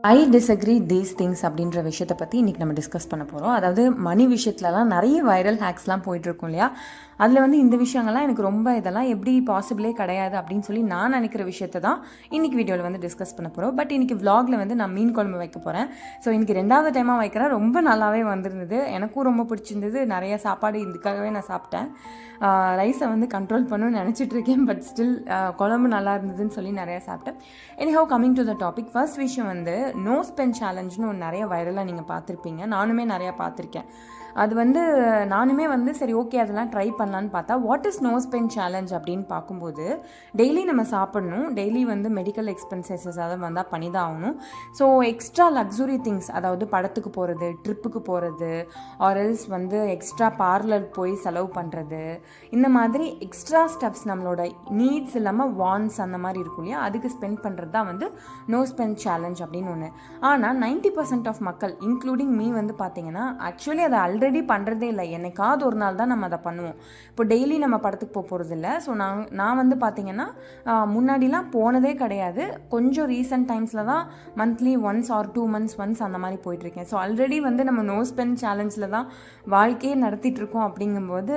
I disagree these things அப்படின்ற விஷயத்தை பற்றி இன்றைக்கி நம்ம டிஸ்கஸ் பண்ண போகிறோம். அதாவது மணி விஷயத்துலலாம் நிறைய வைரல் ஹேக்ஸ்லாம் போயிட்டுருக்கும் இல்லையா? அதில் வந்து இந்த விஷயங்கள்லாம் எனக்கு ரொம்ப இதெல்லாம் எப்படி பாசிபிளே கிடையாது அப்படின்னு சொல்லி நான் நினைக்கிற விஷயத்தை தான் இன்றைக்கி வீடியோவில் வந்து டிஸ்கஸ் பண்ண போகிறோம். பட் இன்றைக்கி விலாகில் வந்து நான் மீன் குழம்பு வைக்க போகிறேன். ஸோ இன்றைக்கி 2வது டைமாக வைக்கிறேன். ரொம்ப நல்லாவே வந்திருந்தது, எனக்கும் ரொம்ப பிடிச்சிருந்தது. நிறைய சாப்பாடு இதுக்காகவே நான் சாப்பிட்டேன். ரைஸை வந்து கண்ட்ரோல் பண்ணணும்னு நினச்சிட்ருக்கேன். பட் ஸ்டில் குழம்பு நல்லா இருந்ததுன்னு சொல்லி நிறையா சாப்பிட்டேன். Anyhow coming to the topic, first விஷயம் வந்து நோ ஸ்பென் சேலஞ்சுன்னு ஒன்று நிறைய வைரலாக நீங்கள் பார்த்துருப்பீங்க. நானுமே நிறையா பார்த்துருக்கேன். அது வந்து நானுமே வந்து சரி ஓகே அதெல்லாம் ட்ரை பண்ணலான்னு பார்த்தா, what is no spend challenge அப்படின்னு பார்க்கும்போது, டெய்லி நம்ம சாப்பிடணும், டெய்லி வந்து மெடிக்கல் எக்ஸ்பென்சஸஸ் அதை வந்தால் பண்ணி தான் ஆகணும். ஸோ எக்ஸ்ட்ரா லக்ஸுரி திங்ஸ், அதாவது படத்துக்கு போகிறது, ட்ரிப்புக்கு போகிறது, ஆர்எல்ஸ் வந்து எக்ஸ்ட்ரா பார்லர் போய் செலவு பண்ணுறது, இந்த மாதிரி எக்ஸ்ட்ரா ஸ்டெப்ஸ் நம்மளோட நீட்ஸ் இல்லாமல் வான்ஸ் அந்த மாதிரி இருக்கும் இல்லையா, அதுக்கு ஸ்பெண்ட் பண்ணுறது தான் வந்து நோ ஸ்பென் சேலஞ்ச் அப்படின்னு ஒன்று. ஆனால் 90% ஆஃப் மக்கள் இன்க்ளூடிங் மீ வந்து பார்த்தீங்கன்னா ஆக்சுவலி அதை ஆல்ரெடி பண்ணுறதே இல்லை. என்னைக்காவது ஒரு நாள் தான் நம்ம அதை பண்ணுவோம். இப்போ டெய்லி நம்ம படத்துக்கு போகிறது இல்லை. ஸோ நான் வந்து பார்த்தீங்கன்னா முன்னாடிலாம் போனதே கிடையாது. கொஞ்சம் ரீசெண்ட் டைம்ஸில் தான் monthly once or 2 months once அந்த மாதிரி போயிட்டுருக்கேன். ஸோ ஆல்ரெடி வந்து நம்ம நோ ஸ்பெண்ட் சேலஞ்சில் தான் வாழ்க்கையே நடத்திட்டு இருக்கோம். அப்படிங்கும்போது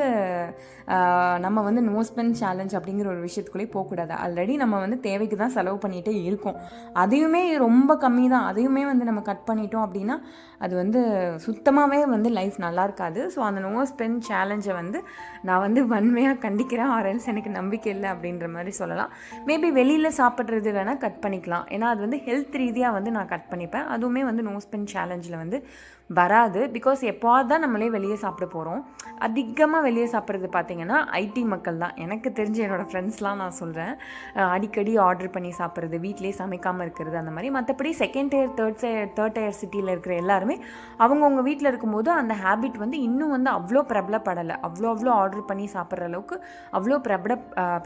நம்ம வந்து நோ ஸ்பெண்ட் சேலஞ்ச் அப்படிங்கிற ஒரு விஷயத்துக்குள்ளே போகக்கூடாது. ஆல்ரெடி நம்ம வந்து தேவைக்கு தான் செலவு பண்ணிகிட்டே இருக்கோம். அதையுமே ரொம்ப கம்மி தான். அதையுமே வந்து நம்ம கட் பண்ணிட்டோம் அப்படின்னா அது வந்து சுத்தமாகவே வந்து லைஃப் நல்லா இருக்காது. ஸோ அந்த நோ ஸ்பெண்ட் சேலஞ்சை வந்து நான் வந்து வன்மையாக கண்டிக்கிறேன். ஆர்எல்ஸ் எனக்கு நம்பிக்கை இல்லை அப்படின்ற மாதிரி சொல்லலாம். மேபி வெளியில் சாப்பிட்றது வேணால் கட் பண்ணிக்கலாம். ஏன்னா அது வந்து ஹெல்த் ரீதியாக வந்து நான் கட் பண்ணிப்பேன். அதுவுமே வந்து நோ ஸ்பெண்ட் சேலஞ்சில் வந்து வராது. பிகாஸ் எப்போது தான் நம்மளே வெளியே சாப்பிட போகிறோம். அதிகமாக வெளியே சாப்பிட்றது பார்த்திங்கன்னா ஐடி மக்கள் தான். எனக்கு தெரிஞ்ச என்னோடய ஃப்ரெண்ட்ஸ்லாம் நான் சொல்கிறேன், அடிக்கடி ஆர்டர் பண்ணி சாப்பிட்றது, வீட்டிலே சமைக்காமல் இருக்கிறது அந்த மாதிரி. மற்றபடி செகண்ட் டயர் தேர்ட் டயர் சிட்டியில் இருக்கிற எல்லாருமே அவங்கவுங்க வீட்டில் இருக்கும்போது அந்த ஹேபிட் வந்து இன்னும் வந்து அவ்வளோ பிரபலப்படலை. அவ்வளோ ஆர்டர் பண்ணி சாப்பிட்ற அளவுக்கு அவ்வளோ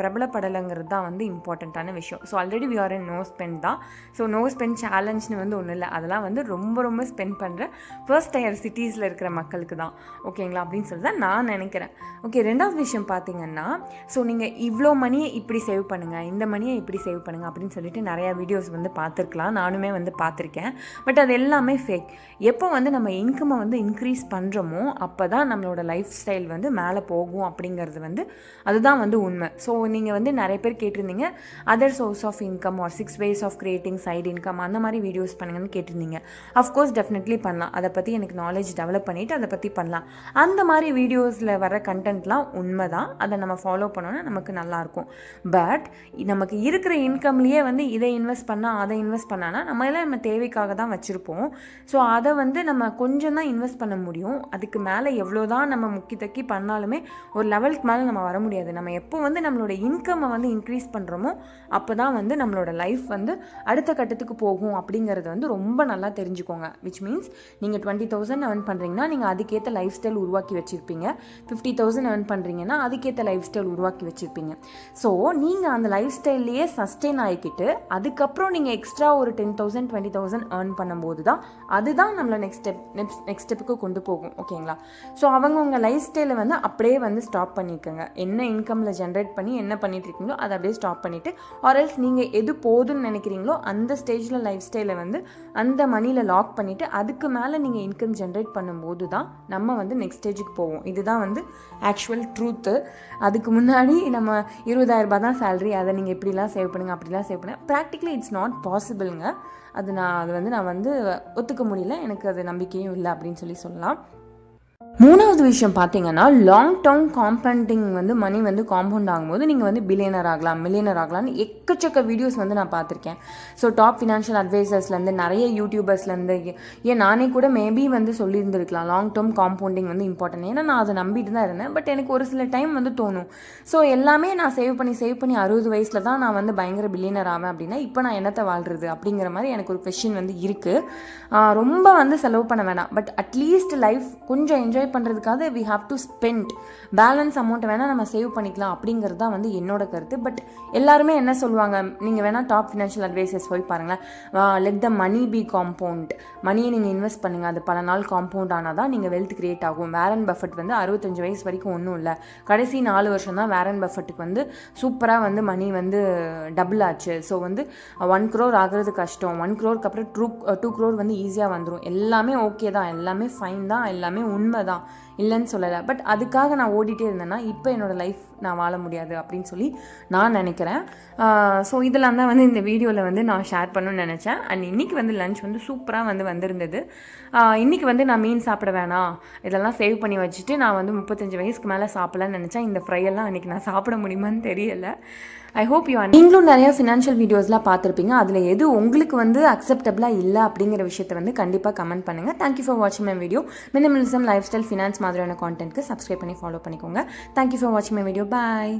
பிரபலப்படலைங்கிறது தான் வந்து இம்பார்ட்டண்ட்டான விஷயம். So already we are in no spend தான். ஸோ நோ ஸ்பெண்ட் சேலஞ்சுன்னு வந்து ஒன்றும் இல்லை. அதெல்லாம் வந்து ரொம்ப ஸ்பெண்ட் பண்ணுற ஃபர்ஸ்ட் டயர் சிட்டிஸில் இருக்கிற மக்களுக்கு தான், ஓகேங்களா, அப்படின்னு சொல்லி தான் நான் நினைக்கிறேன். ஓகே, 2வது விஷயம் பார்த்தீங்கன்னா, ஸோ நீங்கள் இவ்வளோ மணியை இப்படி சேவ் பண்ணுங்கள், இந்த மணியை இப்படி சேவ் பண்ணுங்கள் அப்படின்னு சொல்லிட்டு நிறையா வீடியோஸ் வந்து பார்த்துருக்கலாம். நானுமே வந்து பார்த்துருக்கேன். பட் அது எல்லாமே ஃபேக். எப்போ வந்து நம்ம இன்கம்மை வந்து இன்க்ரீஸ் பண்ணுறோமோ அப்போ தான் நம்மளோட லைஃப் ஸ்டைல் வந்து மேலே போகும் அப்படிங்கிறது வந்து அதுதான் வந்து உண்மை. ஸோ நீங்கள் வந்து நிறைய பேர் கேட்டிருந்தீங்க other source of income or 6 ways of creating side income அந்த மாதிரி வீடியோஸ் பண்ணுங்கன்னு கேட்டிருந்தீங்க. அஃப்கோர்ஸ் டெஃபினெட்லி பண்ணலாம். அதை பற்றி எனக்கு நாலேஜ் டெவலப் பண்ணிவிட்டு அதை பற்றி பண்ணலாம். அந்த மாதிரி வீடியோஸில் வர கண்டென்ட்லாம் உண்மை தான். அதை நம்ம ஃபாலோ பண்ணோன்னா நமக்கு நல்லாயிருக்கும். பட் நமக்கு இருக்கிற இன்கம்லேயே வந்து இதை இன்வெஸ்ட் பண்ணால் அதை இன்வெஸ்ட் பண்ணான்னா நம்ம எல்லாம் நம்ம தேவைக்காக தான் வச்சுருப்போம். ஸோ அதை வந்து நம்ம கொஞ்சம் தான் இன்வெஸ்ட் பண்ண முடியும். அதுக்கு மேலே எவ்வளோ தான் நம்ம முக்கி தக்கி பண்ணாலுமே ஒரு லெவலுக்கு மேலே நம்ம வர முடியாது. நம்ம எப்போ வந்து நம்மளோட இன்கம்மை வந்து இன்க்ரீஸ் பண்ணுறோமோ அப்போ தான் வந்து நம்மளோட லைஃப் வந்து அடுத்த கட்டத்துக்கு போகும் அப்படிங்கிறது வந்து ரொம்ப நல்லா தெரிஞ்சுக்கோங்க. விச் மீன்ஸ் நீங்கள் 20,000 earn பண்ணுறீங்கன்னா நீங்கள் அதுக்கேற்ற லைஃப் ஸ்டைல் உருவாக்கி வச்சுருப்பீங்க. 50,000 earn பண்ணுறீங்கன்னா அதுக்கேற்ற லைஃப் ஸ்டைல் உருவாக்கி வச்சுருப்பீங்க. ஸோ நீங்கள் அந்த லைஃப் ஸ்டைல்லையே சஸ்டெயின் ஆகிக்கிட்டு அதுக்கப்புறம் நீங்கள் எக்ஸ்ட்ரா ஒரு 10,000 20,000 earn பண்ணும்போது தான் அதுதான் நம்மளை நெக்ஸ்ட் ஸ்டெப்புக்கு கொண்டு போகும், ஓகேங்களா. ஸோ அவங்கவுங்க லைஃப் ஸ்டைலை வந்து அப்படியே வந்து ஸ்டாப் பண்ணிக்கோங்க. என்ன இன்கமில் ஜென்ரேட் பண்ணி என்ன பண்ணிட்டு இருக்கீங்களோ அதை அப்படியே ஸ்டாப் பண்ணிவிட்டு, ஆர்எல்ஸ் நீங்கள் எது போதுன்னு நினைக்கிறீங்களோ அந்த ஸ்டேஜில் லைஃப் ஸ்டைலை வந்து அந்த மணியில் லாக் பண்ணிவிட்டு அதுக்கு மேலே நீங்கள் இன்கம் ஜென்ரேட் பண்ணும்போது தான் நம்ம வந்து நெக்ஸ்ட் ஸ்டேஜுக்கு போவோம். இதுதான் வந்து ஆக்சுவல் ட்ரூத்து. அதுக்கு முன்னாடி நம்ம 20,000 ரூபாய் தான் சேலரி, அதை நீங்கள் இப்படிலாம் சேவ் பண்ணுங்கள் அப்படிலாம் சேவ் பண்ணுங்கள், ப்ராக்டிக்கலி இட்ஸ் நாட் பாசிபிளுங்க. அது நான் வந்து ஒத்துக்க முடியல. எனக்கு அது நம்பிக்கையும் இல்லை அப்படின்னு சொல்லலாம். 3வது விஷயம் பார்த்தீங்கன்னா, லாங் டேர்ம் காம்பவுண்டிங் வந்து மணி வந்து காம்பவுண்ட் ஆகும்போது நீங்கள் வந்து பில்லியனர் ஆகலாம், மில்லியனர் ஆகலாம்னு எக்கச்சக்க வீடியோஸ் வந்து நான் பார்த்துருக்கேன். ஸோ டாப் ஃபினான்ஷியல் அட்வைசர்ஸ்லேருந்து நிறைய யூடியூபர்ஸ்லேருந்து ஏன் நானே கூட மேபி வந்து சொல்லியிருந்துருக்கலாம் லாங் டேர்ம் காம்பவுண்டிங் வந்து இம்பார்ட்டன்ட். ஏன்னா நான் அதை நம்பிட்டு தான் இருந்தேன். பட் எனக்கு ஒரு சில டைம் வந்து தோணும், ஸோ எல்லாமே நான் சேவ் பண்ணி 60 வயசில் தான் நான் வந்து பயங்கர பில்லியனர் ஆவேன் அப்படின்னா இப்போ நான் என்னத்தை வாழ்றது அப்படிங்கிற மாதிரி எனக்கு ஒரு கொஸ்டின் வந்து இருக்குது. ரொம்ப வந்து செலவு பண்ண வேணாம், பட் அட்லீஸ்ட் லைஃப் கொஞ்சம் என்ஜாய் என்ஜாய் பண்ணுறதுக்காக we have to spend. Balance அமௌண்ட்டை வேணால் நம்ம சேவ் பண்ணிக்கலாம் அப்படிங்கிறது தான் வந்து என்னோட கருத்து. பட் எல்லாருமே என்ன சொல்லுவாங்க, நீங்கள் வேணால் டாப் ஃபினான்ஷியல் அட்வைசர்ஸ் போய் பாருங்களேன், let the money be compound. மணியை நீங்கள் இன்வெஸ்ட் பண்ணுங்கள், அது பல நாள் காம்பவுண்ட் ஆனால் தான் நீங்கள் வெல்த் கிரியேட் ஆகும். வாரன் பஃபெட் வந்து 65 வயசு வரைக்கும் ஒன்றும் இல்லை, கடைசி 4 வருஷம் தான் வாரன் பஃபெட்டுக்கு வந்து சூப்பராக வந்து மணி வந்து டபுள் ஆச்சு. ஸோ வந்து 1 crore ஆகிறது கஷ்டம், 1 crore அப்புறம் 2 crore வந்து ஈஸியாக வந்துடும். எல்லாமே ஓகே தான், எல்லாமே ஃபைன் தான், எல்லாமே உண்மை தான், இல்லைன்னு சொல்லலை. பட் அதுக்காக நான் ஓடிட்டே இருந்தேன்னா இப்போ என்னோடய லைஃப் நான் வாழ முடியாது அப்படின்னு சொல்லி நான் நினைக்கிறேன். ஸோ இதெல்லாம் தான் வந்து இந்த வீடியோவில் வந்து நான் ஷேர் பண்ணணும்னு நினச்சேன். அண்ட் இன்றைக்கி வந்து லன்ச் வந்து சூப்பராக வந்து வந்திருந்தது. இன்றைக்கி வந்து நான் மீன் சாப்பிட வேணாம், இதெல்லாம் சேவ் பண்ணி வச்சுட்டு நான் வந்து 35 வயசுக்கு மேலே சாப்பிடலான்னு நினச்சேன். இந்த ஃப்ரையெல்லாம் அன்றைக்கி நான் சாப்பிட முடியுமான்னு தெரியலை. ஐ ஹோப் நீங்களும் நிறைய ஃபினான்ஷியல் வீடியோஸ்லாம் பார்த்துருப்பீங்க. அதில் எது உங்களுக்கு வந்து அக்செப்டபிளாக இல்லை அப்படிங்கிற விஷயத்தை வந்து கண்டிப்பாக கமெண்ட் பண்ணுங்கள். தேங்க்யூ ஃபார் வாட்சிங் my video. Minimalism, life style, finance மாதிரியான கான்டென்ட்க்கு சப்ஸ்கிரைப் பண்ணி ஃபாலோ பண்ணிக்கோங்க. தேங்க்யூ ஃபார் வாட்சிங் மை வீடியோ. பாய்.